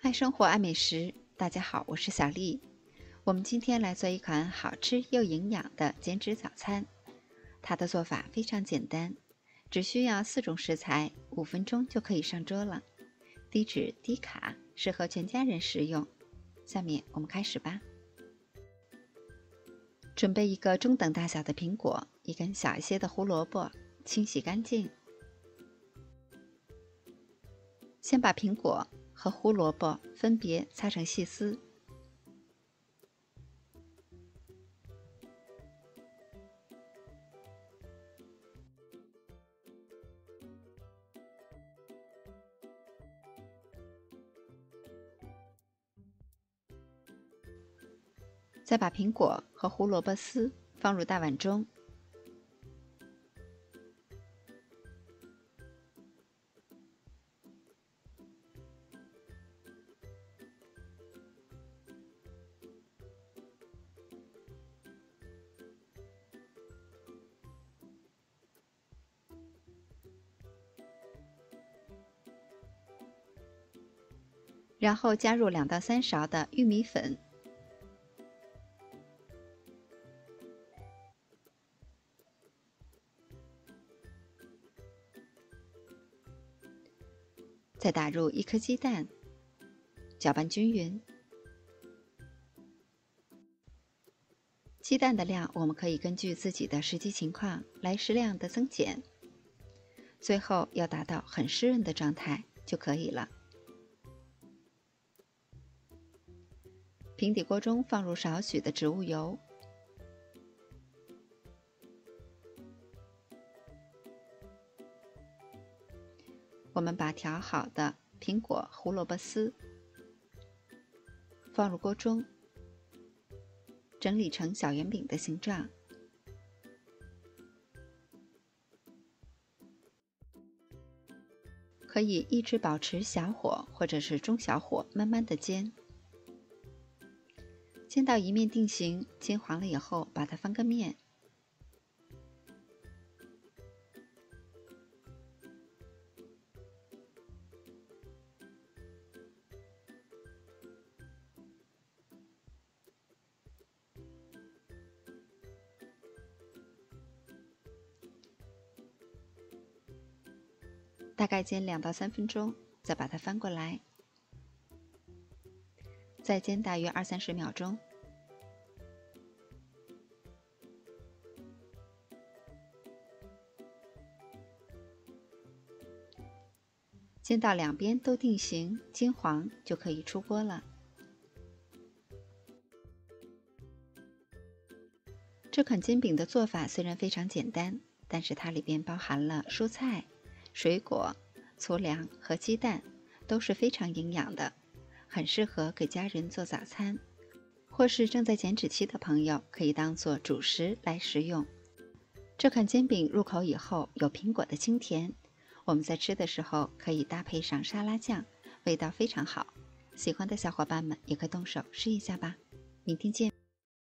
爱生活，爱美食。大家好，我是小丽。我们今天来做一款好吃又营养的减脂早餐。它的做法非常简单，只需要4种食材，5分钟就可以上桌了。低脂低卡，适合全家人食用。下面我们开始吧。准备一个中等大小的苹果，一根小一些的胡萝卜，清洗干净。先把苹果和胡萝卜分别擦成细丝，再把苹果和胡萝卜丝放入大碗中，然后加入2到3勺的玉米粉，再打入1颗鸡蛋，搅拌均匀。鸡蛋的量我们可以根据自己的实际情况来适量的增减，最后要达到很湿润的状态就可以了。平底锅中放入少许的植物油，我们把调好的苹果、胡萝卜丝放入锅中，整理成小圆饼的形状。可以一直保持小火或者是中小火，慢慢的煎。煎到一面定型，金黄了以后，把它翻个面。大概煎2到3分钟，再把它翻过来，再煎大约20-30秒钟。煎到两边都定型金黄，就可以出锅了。这款煎饼的做法虽然非常简单，但是它里边包含了蔬菜、水果、粗粮和鸡蛋，都是非常营养的，很适合给家人做早餐，或是正在减脂期的朋友可以当做主食来食用。这款煎饼入口以后有苹果的清甜，我们在吃的时候可以搭配上沙拉酱，味道非常好。喜欢的小伙伴们也可以动手试一下吧。明天见。